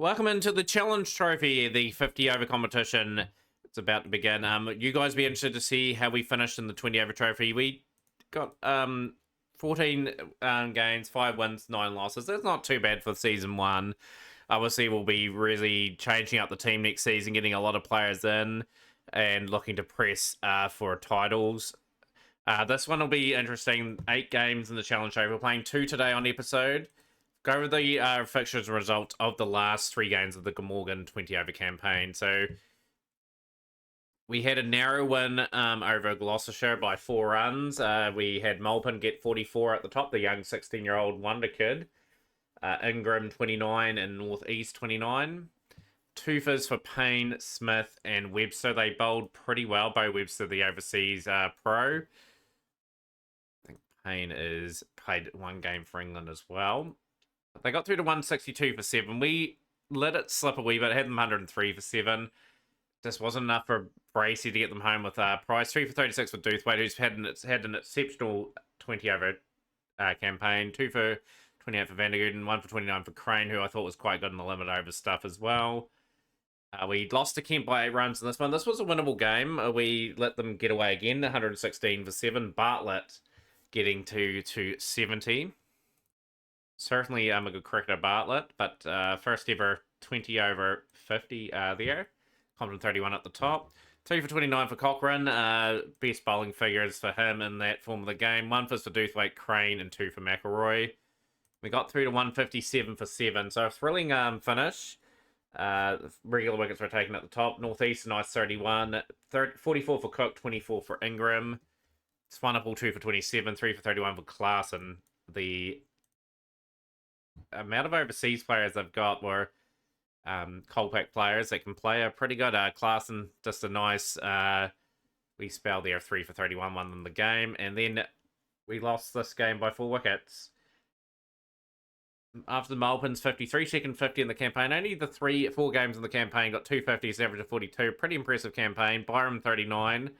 Welcome into the Challenge Trophy, the 50 over competition. It's about to begin. You guys be interested to see how we finished in the 20 over trophy. We got 14 games, 5 wins, 9 losses. That's not too bad for season 1. Obviously, we'll be really changing up the team next season, getting a lot of players in, and looking to press for titles. This one will be interesting. 8 games in the Challenge Trophy. We're playing 2 today on episode. Go over the fixtures result of the last 3 games of the Glamorgan 20 over campaign. So we had a narrow win over Gloucestershire by 4 runs. We had Malpin get 44 at the top, the young 16-year-old wonder kid. Ingram 29 and North East 29. 2 fizz for Payne, Smith, and Webster. They bowled pretty well. Bo Webster, the overseas pro. I think Payne is played 1 game for England as well. They got through to 162 for 7. We let it slip a wee bit. Had them 103 for 7. Just wasn't enough for Bracey to get them home with Price. 3 for 36 for Doothwaite, who's had an exceptional 20 over campaign. 2 for 28 for Vandergooden. 1 for 29 for Crane, who I thought was quite good in the limit over stuff as well. We lost to Kent by 8 runs in this one. This was a winnable game. We let them get away again. 116 for 7. Bartlett getting to 70. Certainly a good cricketer, Bartlett, but first ever 20 over 50 there. Compton 31 at the top. 2 for 29 for Cochrane. Best bowling figures for him in that form of the game. 1 for Doothwaite, Crane, and 2 for McElroy. We got through to 157 for 7, so a thrilling finish. Regular wickets were taken at the top. Northeast, nice 31. 44 for Cook, 24 for Ingram. Swanepoel, 2 for 27. 3 for 31 for Klaassen. The amount of overseas players they've got were Colpack players that can play are pretty good. Klaassen, just a nice we spell there, 3 for 31, won them the game, and then we lost this game by 4 wickets. After the Malpins 53, second 50 in the campaign. Only the 4 games in the campaign got 250s, average of 42. Pretty impressive campaign. Byram 39,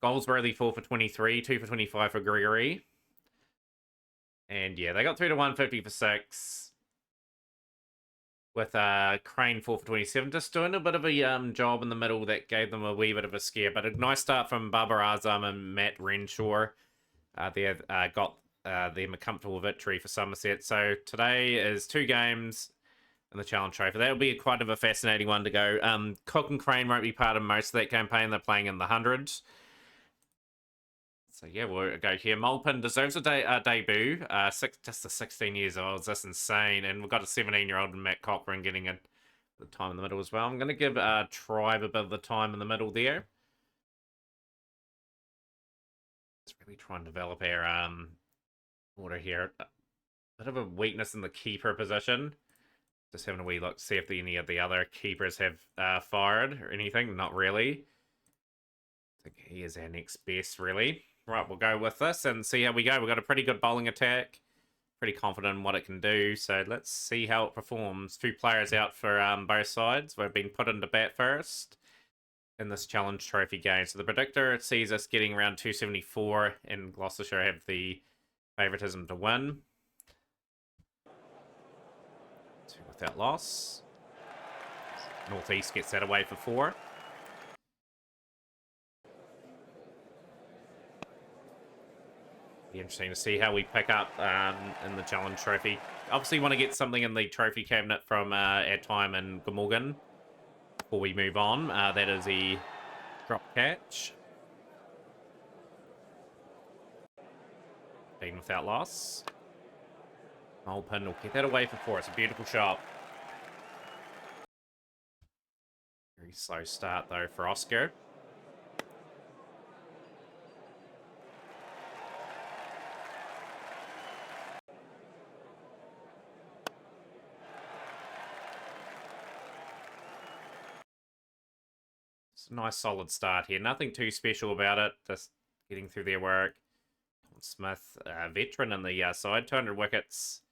Goldsworthy 4 for 23, 2 for 25 for Gregory. And yeah, they got through to 150 for 6. With Crane 4 for 27. Just doing a bit of a job in the middle that gave them a wee bit of a scare. But a nice start from Babar Azam and Matt Renshaw. They got them a comfortable victory for Somerset. So today is 2 games in the Challenge Trophy. That'll be quite of a fascinating one to go. Cook and Crane won't be part of most of that campaign. They're playing in the hundreds. So yeah, we'll go here. Malpin deserves a debut. Just 16 years old. It's just insane. And we've got a 17-year-old Matt Cochrane getting the time in the middle as well. I'm going to give Tribe a bit of the time in the middle there. Let's really try and develop our order here. A bit of a weakness in the keeper position. Just having a wee look, see if any of the other keepers have fired or anything. Not really. I think he is our next best, really. Right, we'll go with this and see how we go. We've got a pretty good bowling attack. Pretty confident in what it can do. So let's see how it performs. 2 players out for both sides. We've been put into bat first in this Challenge Trophy game. So the predictor sees us getting around 274, and Gloucestershire have the favouritism to win. 2 without loss. Northeast gets that away for 4. Be interesting to see how we pick up in the Challenge Trophy. Obviously, want to get something in the trophy cabinet from our time in Glamorgan before we move on. That is the drop catch. Being without loss. Malpin will get that away for 4. It's a beautiful shot. Very slow start though for Oscar. Nice solid start here. Nothing too special about it. Just getting through their work. Smith, veteran in the side. 200 wickets.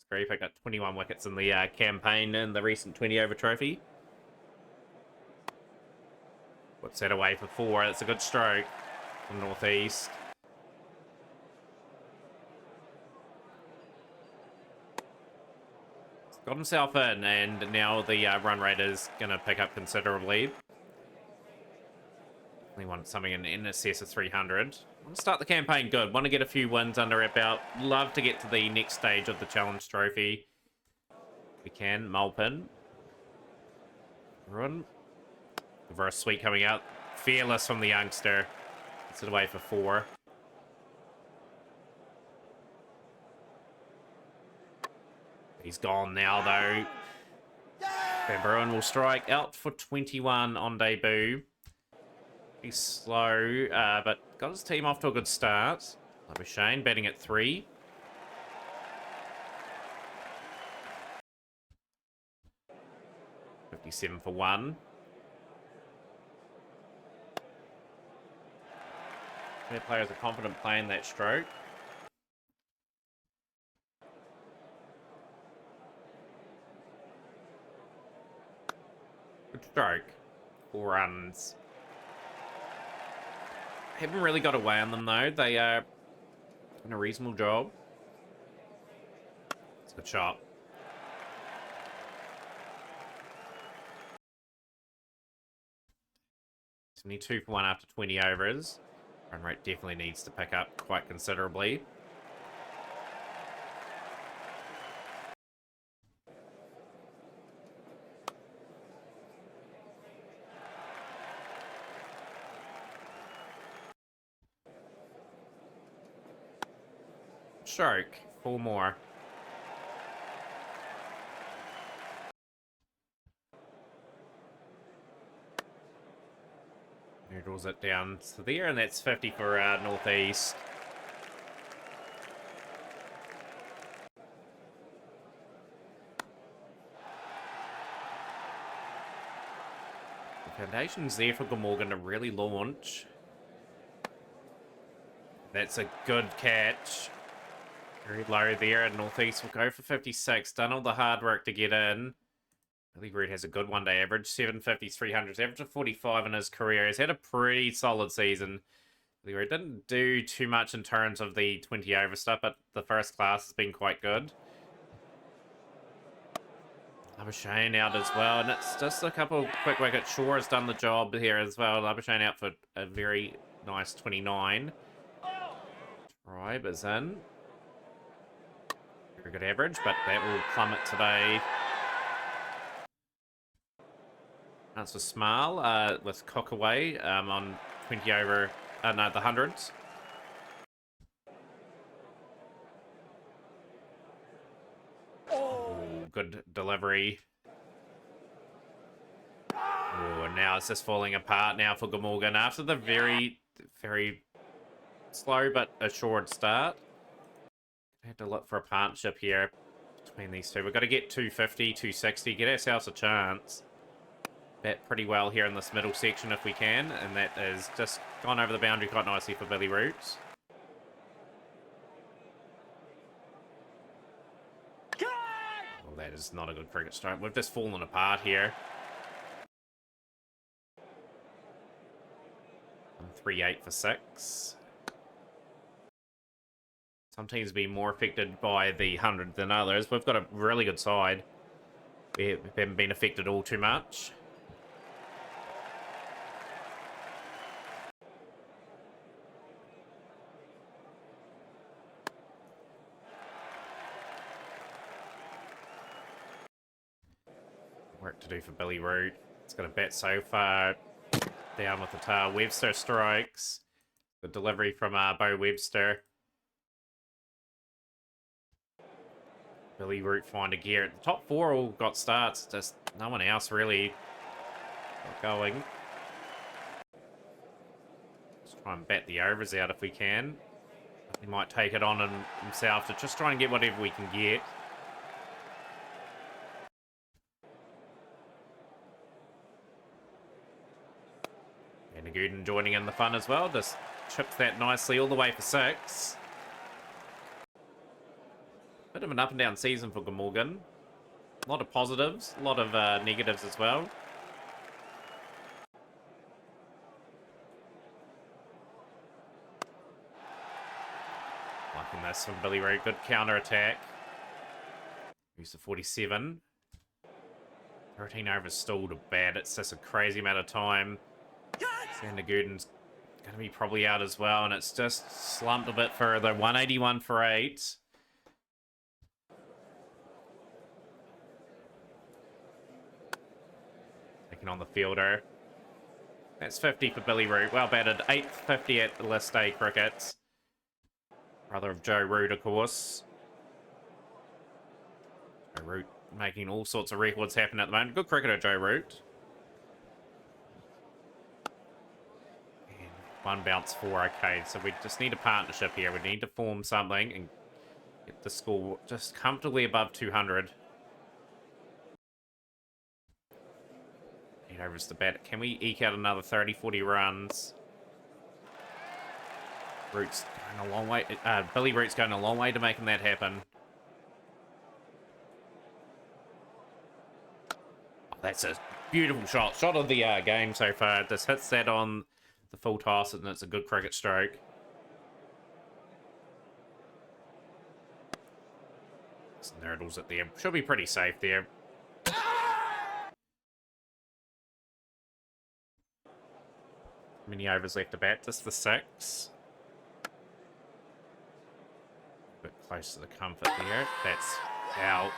He picked up 21 wickets in the campaign in the recent 20 over trophy. Puts that away for 4. That's a good stroke from Northeast. got himself in, and now the run rate is going to pick up considerably. We want something in excess of 300. Want to start the campaign good. Want to get a few wins under our belt. Love to get to the next stage of the Challenge Trophy. We can. Mulpin. Run. Reverse sweep coming out. Fearless from the youngster. Gets it away for 4. He's gone now, though. Van Bruin will strike out for 21 on debut. He's slow, but got his team off to a good start. Shane batting at 3. $57 for 1. Their players are confident playing that stroke. Good stroke. 4 runs. Haven't really got away on them, though. They are doing a reasonable job. It's a good shot. Only 2 for 1 after 20 overs. Run rate definitely needs to pick up quite considerably. Stroke. 4 more. Noodles it down to there, and that's 50 for Northeast. The foundation's there for Glamorgan to really launch. That's a good catch. Very low there, and Northeast will go for 56. Done all the hard work to get in. Billy Root has a good one-day average, 750s, 300s, average of 45 in his career. He's had a pretty solid season. Billy Root didn't do too much in terms of the 20-over stuff, but the first class has been quite good. Labuschagne out as well, and it's just a couple quick wickets. Shaw has done the job here as well. Labuschagne out for a very nice 29. Tribe is in. Very good average, but that will plummet today. That's for Smile with Cockaway on 20 over, no, the hundreds. Ooh, good delivery. Ooh, and now it's just falling apart now for Glamorgan after the very, very slow but assured start. I had to look for a partnership here between these two. We've got to get 250, 260, get ourselves a chance. Bat pretty well here in this middle section if we can, and that has just gone over the boundary quite nicely for Billy Roots. Well, that is not a good cricket stroke. We've just fallen apart here. 3-8 for 6. Some teams be more affected by the 100 than others. We've got a really good side. We haven't been affected all too much. Work to do for Billy Root. It's got a bat so far. Down with the tail. Webster strikes. The delivery from Bo Webster. Billy Root find a gear. The top 4 all got starts. Just no one else really got going. Let's try and bat the overs out if we can. He might take it on himself to just try and get whatever we can get. And Gooden joining in the fun as well. Just chips that nicely all the way for 6. Bit of an up and down season for Glamorgan. A lot of positives, a lot of negatives as well. Liking this from Billy Root. Good counter attack. Use the 47. 13 overs stalled a bat. It's just a crazy amount of time. Sander Gooden's going to be probably out as well, and it's just slumped a bit further. 181 for 8. Taking on the fielder. That's 50 for Billy Root. Well batted. 8th 50 at the List A Crickets. Brother of Joe Root, of course. Joe Root making all sorts of records happen at the moment. Good cricketer, Joe Root. And 1 bounce, 4. Okay, so we just need a partnership here. We need to form something and get the score just comfortably above 200. 8 overs to bat. Can we eke out another 30, 40 runs? Root's going a long way. Billy Root's going a long way to making that happen. Oh, that's a beautiful shot. Shot of the game so far. Just hits that on the full toss, and it's a good cricket stroke. Just nurdles it there. Should be pretty safe there. Many overs left to bat. Just the 6. Bit close to the comfort there. That's out.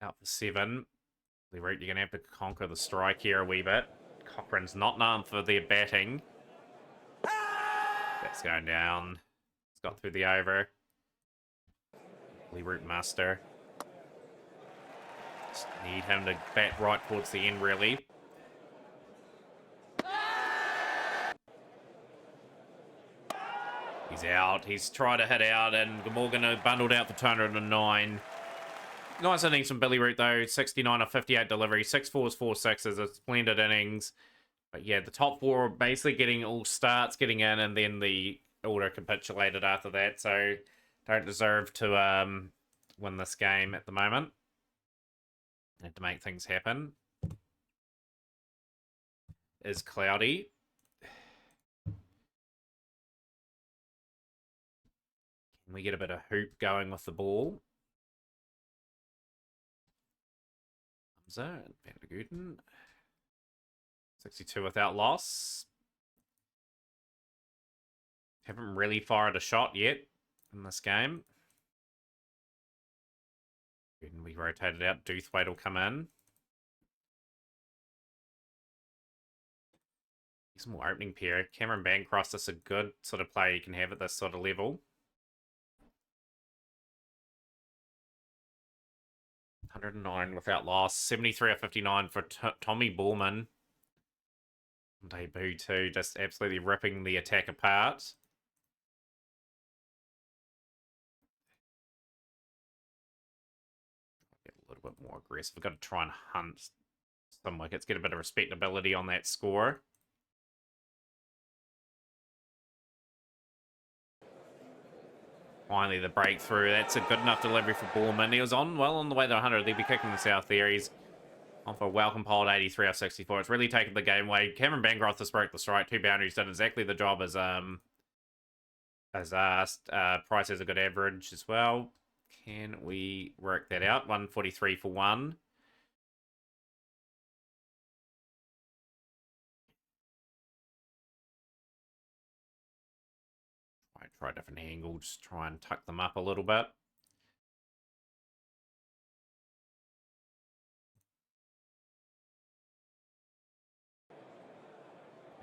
Out for 7. You're going to have to conquer the strike here a wee bit. Cochrane's not known for their batting. That's going down. It's got through the over. Root Master. Just need him to bat right towards the end, really. He's out. He's tried to hit out, and Glamorgan bundled out for 209. Nice innings from Billy Root, though. 69 of 58 delivery. 6 fours, 4 sixes. A splendid innings. But yeah, the top 4 are basically getting all starts getting in, and then the order capitulated after that. So don't deserve to win this game at the moment. Had to make things happen. Is cloudy. Can we get a bit of hoop going with the ball? Hamza and Van der Gooden. 62 without loss. Haven't really fired a shot yet in this game. Gooden, we rotated out. Doothwaite will come in. Some more opening pair. Cameron Bancroft is a good sort of player you can have at this sort of level. 109 without loss. 73 of 59 for Tommy Borman. Debut too, just absolutely ripping the attack apart. Get a little bit more aggressive. We've got to try and hunt some wickets, get a bit of respectability on that score. Finally, the breakthrough. That's a good enough delivery for Borman. He was well on the way to 100. They'll be kicking this out there. He's on for a well-compiled 83 of 64. It's really taken the game away. Cameron Bancroft just broke the strike. 2 boundaries, done exactly the job as asked. Price has a good average as well. Can we work that out? 143 for 1. Try different angles, try and tuck them up a little bit.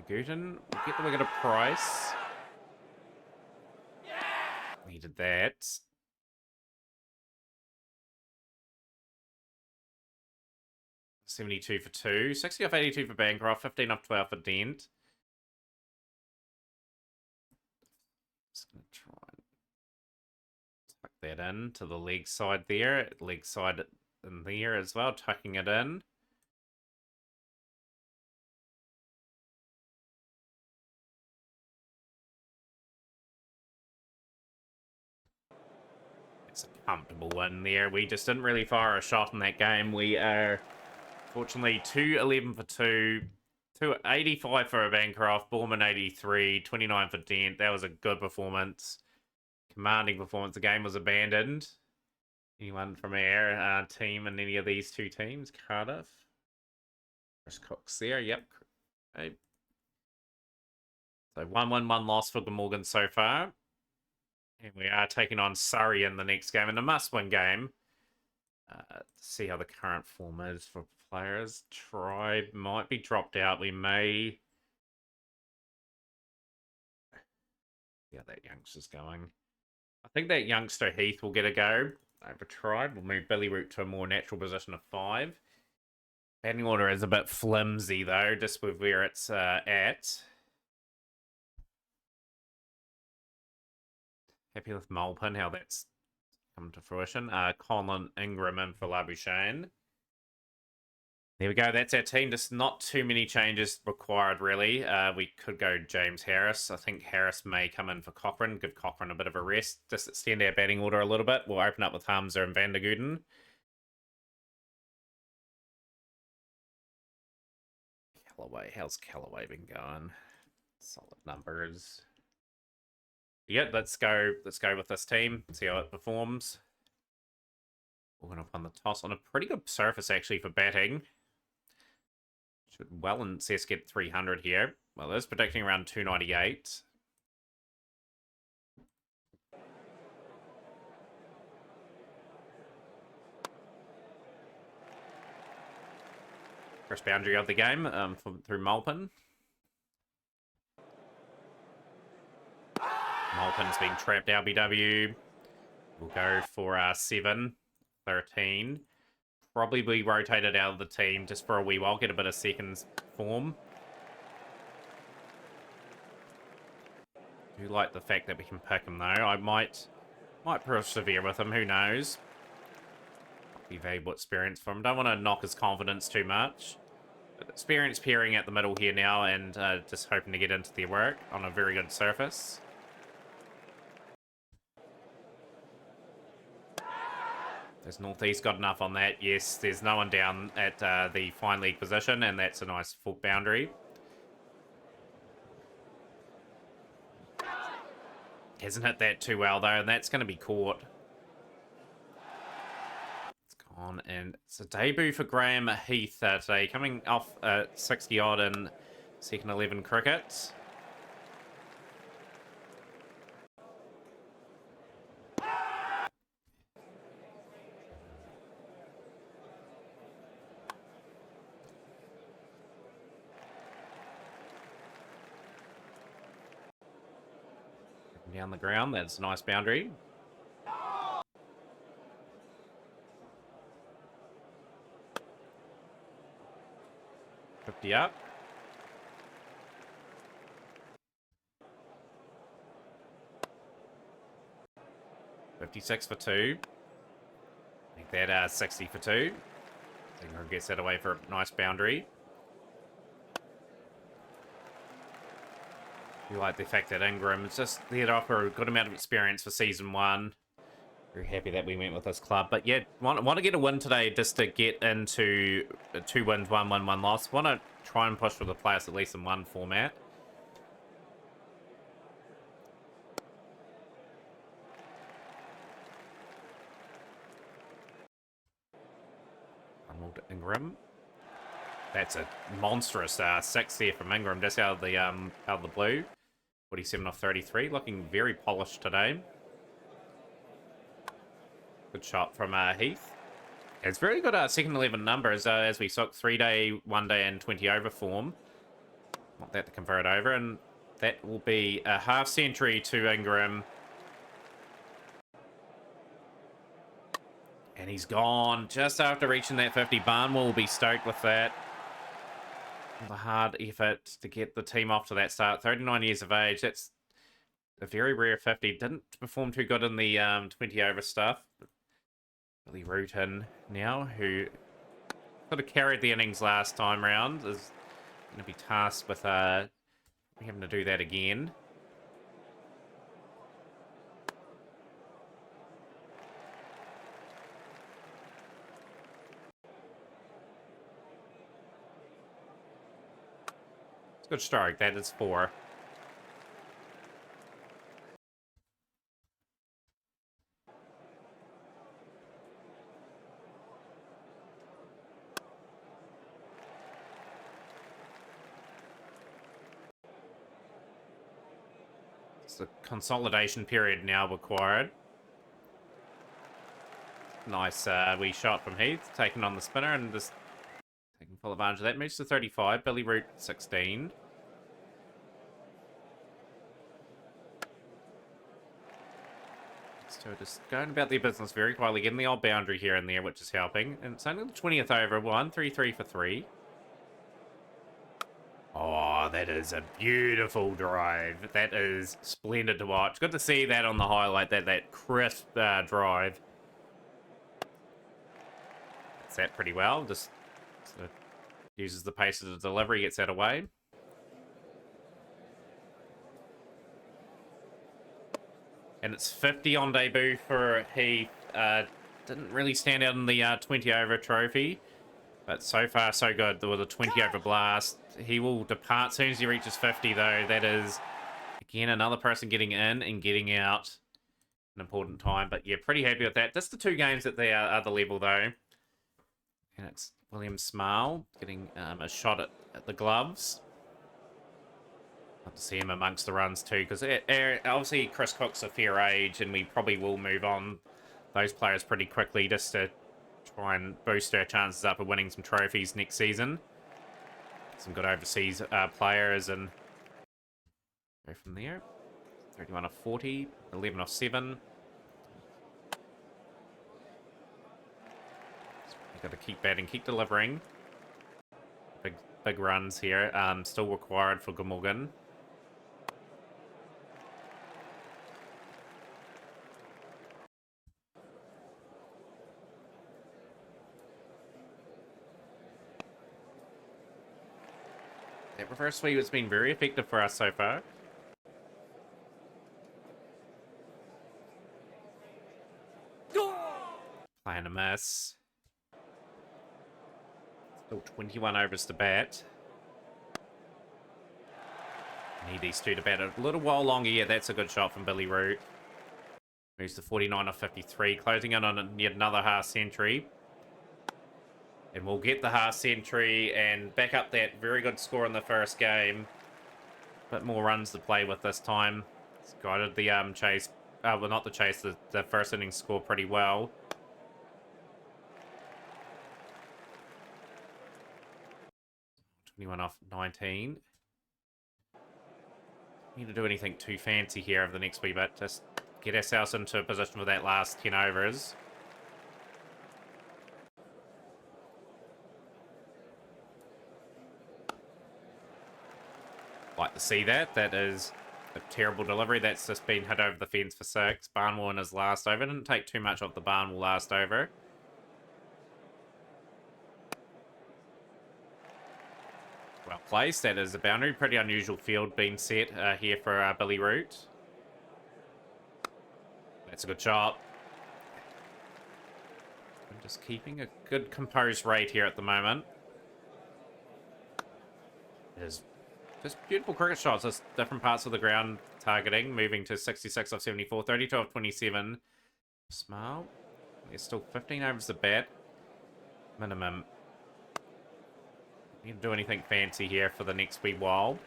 Gooden, we'll get the wicket of Price. Needed that. $72 for 2. 60 off 82 for Bancroft. 15 off 12 for Dent. Just going to try and tuck that in to the leg side there. Leg side in there as well, tucking it in. It's a comfortable win there. We just didn't really fire a shot in that game. We are, fortunately, 211 for 2. 285 for a Bancroft, Borman 83, 29 for Dent. That was a good performance. Commanding performance. The game was abandoned. Anyone from our team in any of these two teams? Cardiff. Chris Cook's there. Yep. Okay. So 1-1-1 loss for Glamorgan so far. And we are taking on Surrey in the next game, and a must-win game. See how the current form is for players. Tribe might be dropped out. We may... see how that youngster's going. I think that youngster Heath will get a go over Tribe. We'll move Billy Root to a more natural position of 5. Batting order is a bit flimsy, though, just with where it's at. Happy with Mulpin, how that's come to fruition. Colin Ingram and for Labuschagne. There we go. That's our team. Just not too many changes required, really. We could go James Harris. I think Harris may come in for Cochrane. Give Cochrane a bit of a rest. Just extend our batting order a little bit. We'll open up with Hamza and Van der Gooden. Callaway. How's Callaway been going? Solid numbers. Yeah, let's go with this team. See how it performs. We're going to win the toss on a pretty good surface, actually, for batting. Should well and Cess get 300 here. Well, it's predicting around 298. First boundary of the game through Mulpin. Mulpin's been trapped LBW. We'll go for 7, 13. Probably be rotated out of the team just for a wee while, get a bit of seconds form. Do like the fact that we can pick him though. I might persevere with him, who knows. Might be valuable experience for him. Don't want to knock his confidence too much. But experience pairing at the middle here now and just hoping to get into the work on a very good surface. Has Northeast got enough on that? Yes, there's no one down at the fine league position, and that's a nice full boundary. Hasn't hit that too well, though, and that's going to be caught. It's gone, and it's a debut for Graham Heath today, coming off 60-odd in second 11 cricket. Down the ground, that's a nice boundary. $50 up. $56 for 2. Make that 60 for 2. Ingram gets that away for a nice boundary. You like the fact that Ingram's just there to offer a good amount of experience for season 1. Very happy that we went with this club. But yeah, want to get a win today just to get into 2 wins, 1 loss. Want to try and push for the players at least in one format. Arnold Ingram. That's a monstrous 6 there from Ingram, just out of the blue. 47 off 33, looking very polished today. Good shot from Heath. It's very good second 11 numbers as we sock 3-day, 1-day, and 20 over form. Want that to convert over, and that will be a half century to Ingram. And he's gone just after reaching that 50. Barnwell will be stoked with that. The hard effort to get the team off to that start. 39 years of age. That's a very rare 50. Didn't perform too good in the 20 over stuff. Billy Root in now, who sort of carried the innings last time round, is going to be tasked with having to do that again. Good strike. That is 4. It's a consolidation period now required. Nice wee shot from Heath, taking on the spinner and just taking full advantage of that. Moves to 35, Billy Root 16. So just going about their business very quietly, getting the old boundary here and there, which is helping. And it's only the 20th over, 3 for 3. Oh, that is a beautiful drive. That is splendid to watch. Good to see that on the highlight, that crisp drive. That's that pretty well. Just sort of uses the pace of the delivery, gets that away. And it's 50 on debut for Heath. Didn't really stand out in the 20 over trophy. But so far, so good with a 20 over blast. He will depart as soon as he reaches 50, though. That is, again, another person getting in and getting out. An important time. But yeah, pretty happy with that. Just the 2 games at the other level, though. And it's William Smile getting a shot at the gloves. Love to see him amongst the runs, too. Because obviously, Chris Cook's a fair age, and we probably will move on those players pretty quickly just to try and boost our chances up of winning some trophies next season. Some good overseas players and go from there. 31 of 40, 11 of 7. You've got to keep batting, keep delivering. Big runs here, still required for Glamorgan. That reverse sweep has been very effective for us so far. Playing a miss. Still 21 overs to bat. Need these 2 to bat a little while longer. Yeah, that's a good shot from Billy Root. Moves to 49 of 53, closing in on yet another half century. And we'll get the half century and back up that very good score in the first game. Bit more runs to play with this time. It's guided the chase, well, not the chase, the first innings score pretty well. One off 19. Need to do anything too fancy here over the next wee bit. Just get ourselves into a position for that last 10 overs. Like to see that. That is a terrible delivery. That's just been hit over the fence for 6. Barnwell in his last over. Didn't take too much off the Barnwell last over. Well placed. That is a boundary. Pretty unusual field being set here for Billy Root. That's a good shot. I'm just keeping a good composed rate here at the moment. It is just beautiful cricket shots. Just different parts of the ground targeting. Moving to 66 of 74. 32 of 27. Smile. There's still 15 overs to bat. Minimum. Need to do anything fancy here for the next wee while.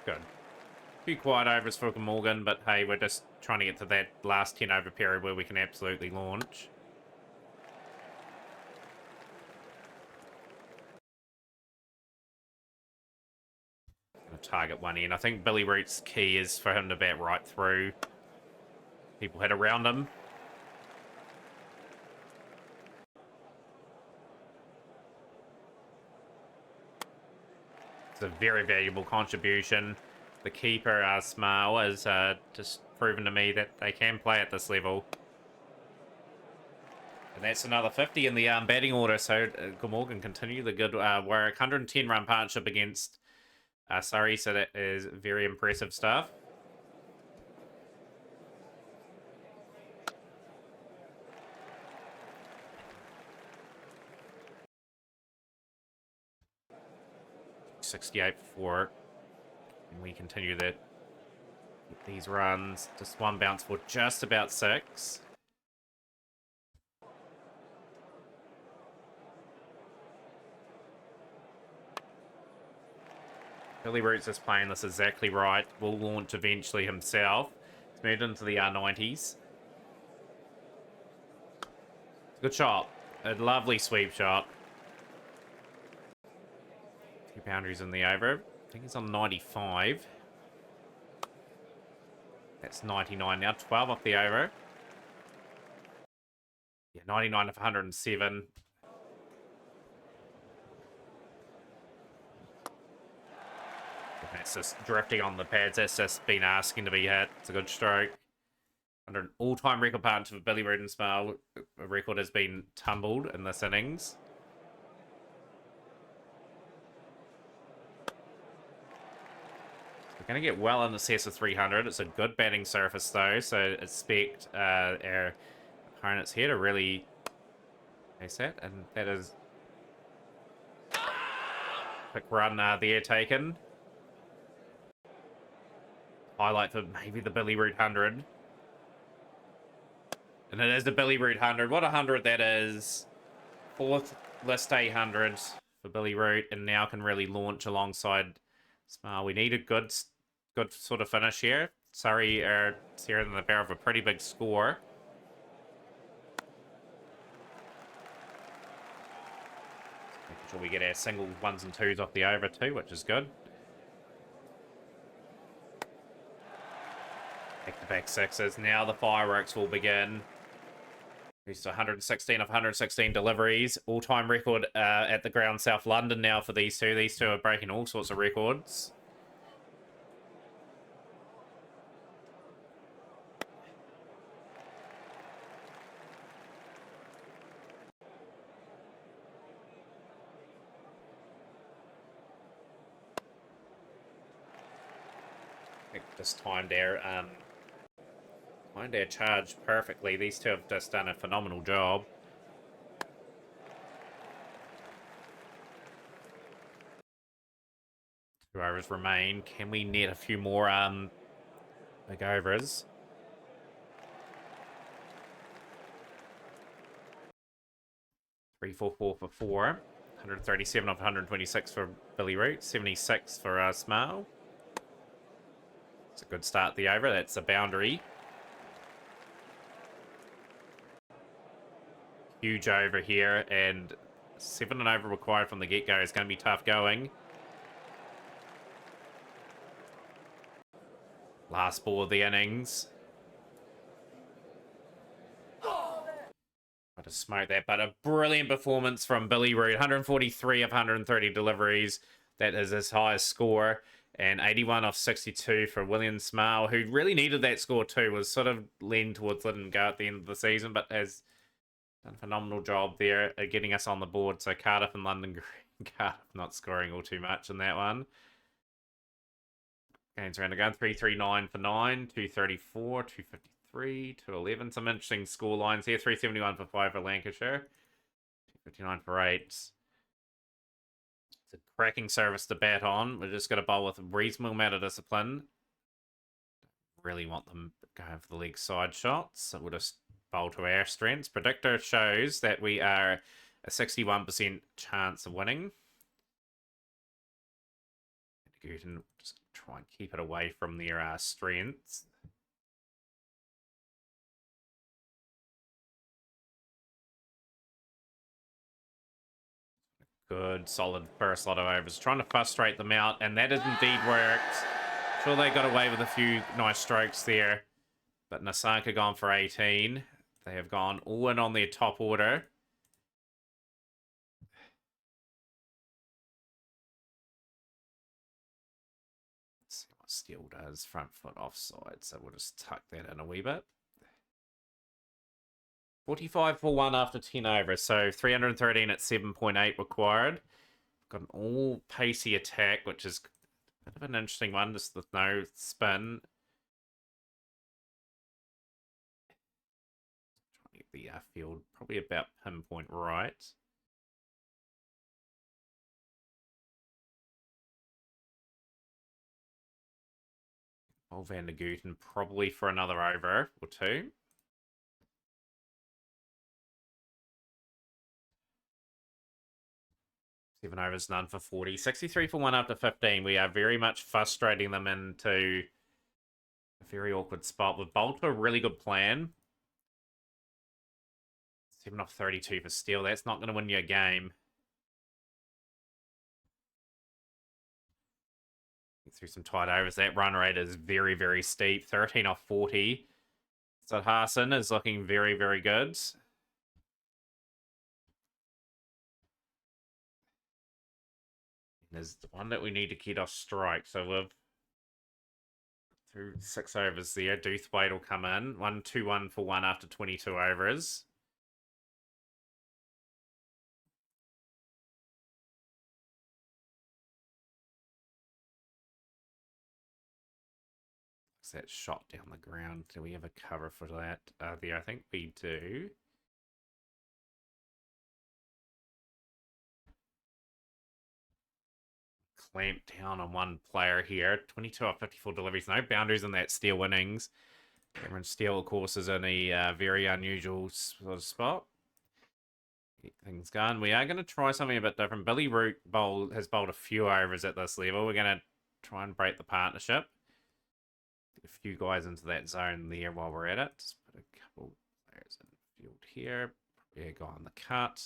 Good. A few quiet overs for Glamorgan, but hey, we're just trying to get to that last 10 over period where we can absolutely launch. Target one in. I think Billy Root's key is for him to bat right through. People hit around him. It's a very valuable contribution. The keeper, Smile, has just proven to me that they can play at this level. And that's another 50 in the batting order. So Glamorgan continue the good work. 110 run partnership against Surrey, so that is very impressive stuff. .68 for, and we continue that. Get these runs, just one bounce for just about 6. Billy Roots is playing this exactly right. Will launch eventually himself. He's moved into the R90s. Good shot. A lovely sweep shot. 2 boundaries in the over. I think he's on 95. That's 99 now. 12 off the over. Yeah, 99 of 107. That's just drifting on the pads. That's just been asking to be hit. It's a good stroke. Under an all-time record partnership with Billy Root and Smile, a record has been tumbled in this innings. We're going to get well in excess of 300. It's a good batting surface, though, so expect our opponents here to really face that, and that is quick run there taken. Highlight for maybe the Billy Root 100. And it is the Billy Root 100. What a 100 that is. 4th list 800 for Billy Root, and now can really launch alongside Smile. We need a good sort of finish here. Surrey are here in the barrel of a pretty big score. Making sure we get our single 1s and 2s off the over too, which is good. Back-to-back 6s. Now the fireworks will begin. He's 116 of 116 deliveries. All-time record at the ground South London now for these two. These two are breaking all sorts of records. I think just timed our charge perfectly. These two have just done a phenomenal job. 2 overs remain. Can we net a few more big overs? 3-4-4 for 4. 137 of 126 for Billy Root. 76 for Smile. It's a good start at the over. That's a boundary. Huge over here, and 7 and over required from the get-go. It's going to be tough going. Last ball of the innings. I just smoke that, but a brilliant performance from Billy Root. 143 of 130 deliveries. That is his highest score. And 81 off 62 for William Smile, who really needed that score too. Was sort of leaning towards letting go at the end of the season, but has done a phenomenal job there at getting us on the board. So Cardiff and London Green. Cardiff not scoring all too much in that one. Gains around the gun. 339 for 9. 234, 253, 211. Some interesting score lines here. 371 for 5 for Lancashire. 259 for 8. It's a cracking service to bat on. We're just going to bowl with a reasonable amount of discipline. Really want them going for the leg side shots. So we'll just bowl to our strengths. Predictor shows that we are a 61% chance of winning. You can just try and keep it away from their strengths. Good, solid first lot of overs. Trying to frustrate them out, and that has indeed worked. Sure, they got away with a few nice strokes there. But Nasaka gone for 18. They have gone all in on their top order. Let's see what Steele does. Front foot offside, so we'll just tuck that in a wee bit. 45 for 1 after 10 overs, so 313 at 7.8 required. Got an all pacey attack, which is a bit of an interesting one, just with no spin. Trying to get the field probably about pinpoint right. Old Van der Gooten probably for another over or two. 7 overs, none for 40. 63 for 1 after 15. We are very much frustrating them into a very awkward spot. We've bowled to a really good plan. 7 off 32 for steal. That's not going to win you a game. Through some tight overs. That run rate is very, very steep. 13 off 40. So Harson is looking very, very good. There's one that we need to get off strike. So we've through 6 overs there. Doothwaite will come in. 1-2-1 for 1 after 22 overs. That shot down the ground. Do we have a cover for that there? I think we do. Clamp down on one player here. 22 off 54 deliveries. No boundaries in that steal innings. Cameron Steele, of course, is in a very unusual sort of spot. Get things going. We are going to try something a bit different. Billy Root has bowled a few overs at this level. We're going to try and break the partnership. Get a few guys into that zone there while we're at it. Just put a couple players in the field here. Probably a guy on the cut.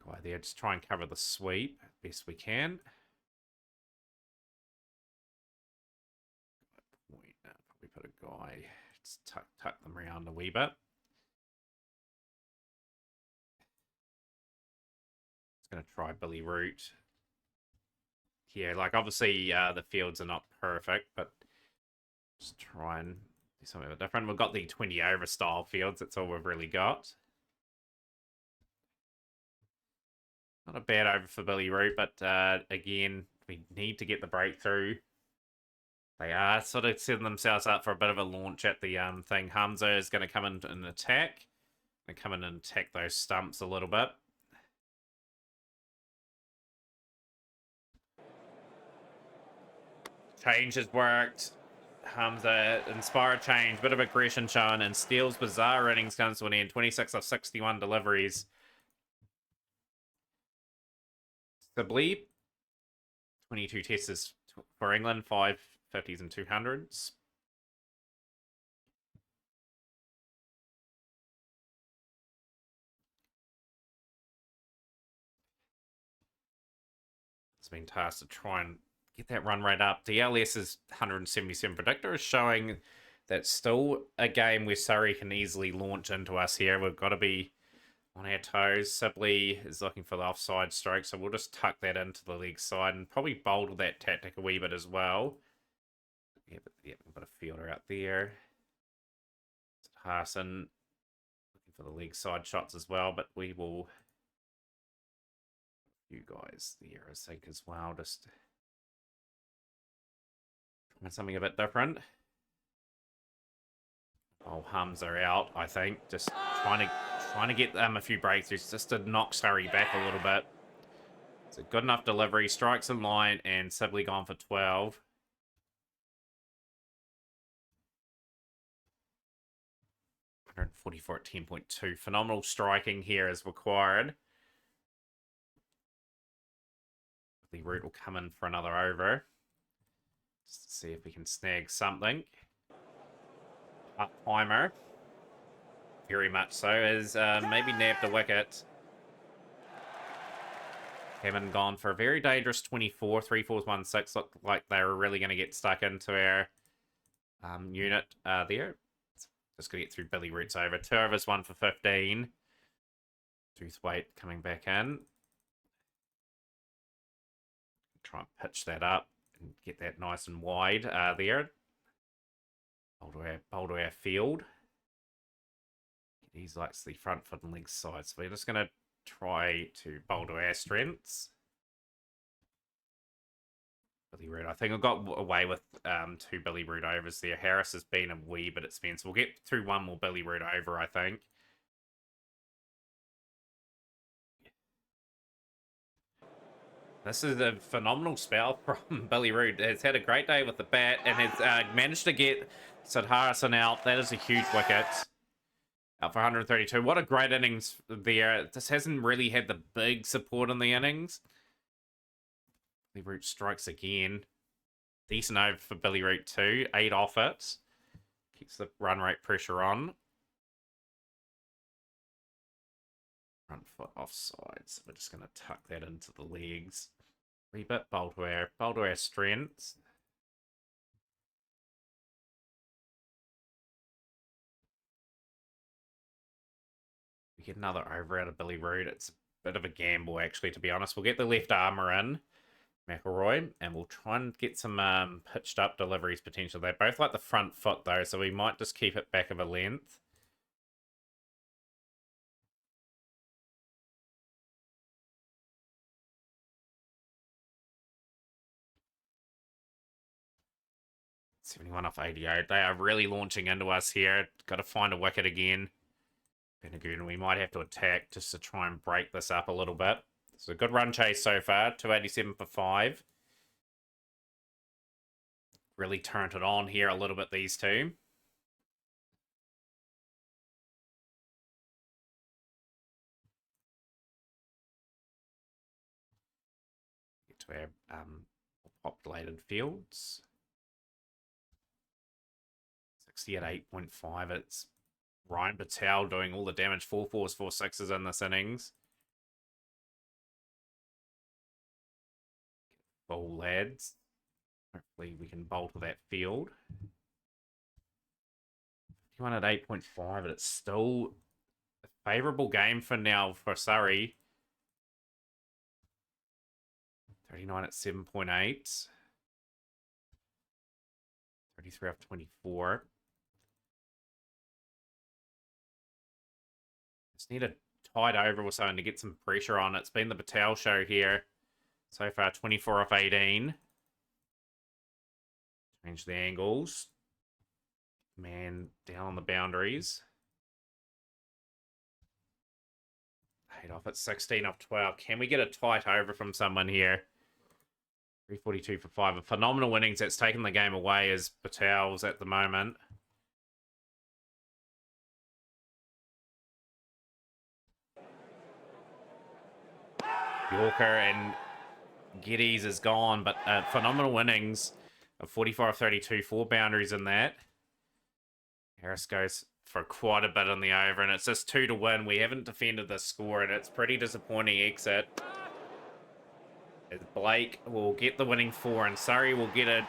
Guy there. Just try and cover the sweep best we can. Probably put a guy. Just tuck them around a wee bit. Just going to try Billy Root. Yeah, like obviously the fields are not perfect, but just try and do something a bit different. We've got the 20 over style fields. That's all we've really got. Not a bad over for Billy Root, but again, we need to get the breakthrough. They are sort of setting themselves up for a bit of a launch at the thing. Hamza is going to come in and attack. And come in and attack those stumps a little bit. Change has worked. Hamza, inspire change, bit of aggression shown, and Steele's bizarre innings comes to an end. 26 of 61 deliveries. Sibley, 22 tests for England, 5 50s and 200s. It's been tasked to try and get that run rate up. The LS's 177 predictor is showing that still a game where Surrey can easily launch into us here. We've got to be on our toes. Sibley is looking for the offside stroke, so we'll just tuck that into the leg side and probably boulder that tactic a wee bit as well. Yeah, but we've got a fielder out there. Harson looking for the leg side shots as well, but we will... You guys there, I think, as well. Just trying something a bit different. Oh, Hums are out, I think. Just trying to get them a few breakthroughs just to knock Surrey back a little bit. It's a good enough delivery. Strikes in line, and Sibley gone for 12. $144 at 10.2. Phenomenal striking here is required. The Root will come in for another over. Just to see if we can snag something. Up timer. Very much so. As maybe nabbed a wicket. Haven't gone for a very dangerous 24. 3 4s 1 6. Looked like they were really going to get stuck into our unit there. Just going to get through Billy Root's over. 2 overs, 1 for 15. Doothwaite coming back in. Try and pitch that up and get that nice and wide there. Bowl to our field. He likes the front foot and leg side. So we're just going to try to bowl to our strengths. Billy Root. I think I got away with 2 Billy Root overs there. Harris has been a wee bit expensive. We'll get through 1 more Billy Root over, I think. This is a phenomenal spell from Billy Root. He's had a great day with the bat and has managed to get Sid Harrison out. That is a huge wicket. Out for 132. What a great innings there. This hasn't really had the big support in the innings. Billy Root strikes again. Decent over for Billy Root too. 8 off it. Keeps the run rate pressure on. Front foot offside. So we're just going to tuck that into the legs. Wee bit Boldware. Boldware strength. We get another over out of Billy Root. It's a bit of a gamble, actually, to be honest. We'll get the left armour in, McElroy, and we'll try and get some pitched up deliveries potentially. They both like the front foot, though, so we might just keep it back of a length. $71 off 88. They are really launching into us here. Got to find a wicket again. Glamorgan, we might have to attack just to try and break this up a little bit. It's a good run chase so far. 287 for 5. Really turned it on here a little bit, these two. Get to our populated fields. 60 at 8.5. It's Ryan Patel doing all the damage. 4 4s, 4 6s in this innings. Bowl, lads. Hopefully we can bowl to that field. 51 at 8.5, and it's still a favourable game for now for Surrey. 39 at 7.8. 33 off 24. Just need a tight over or something to get some pressure on. It's been the Patel show here. So far, 24 off 18. Change the angles. Man down on the boundaries. 8 off at 16 off 12. Can we get a tight over from someone here? 342 for 5. A phenomenal innings that's taken the game away is Patel's at the moment. Yorker and Geddes is gone, but phenomenal innings of 44 off 32. 4 boundaries in that. Harris goes for quite a bit on the over, and it's just 2 to win. We haven't defended the score, and it's pretty disappointing exit. As Blake will get the winning 4, and Surrey will get a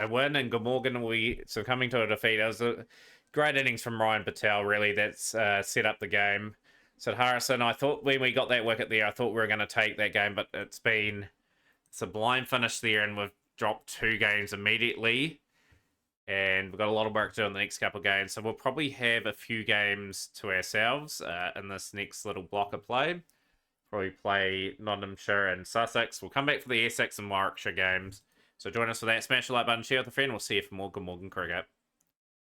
win, and Glamorgan will be succumbing to a defeat. It was a great innings from Ryan Patel, really. That's set up the game. So Harrison, I thought when we got that wicket there, I thought we were going to take that game, but it's a blind finish there, and we've dropped 2 games immediately. And we've got a lot of work to do in the next couple of games. So we'll probably have a few games to ourselves in this next little block of play. Probably play Nottinghamshire and Sussex. We'll come back for the Essex and Warwickshire games. So join us for that. Smash the like button, share with a friend. We'll see you for more Glamorgan cricket.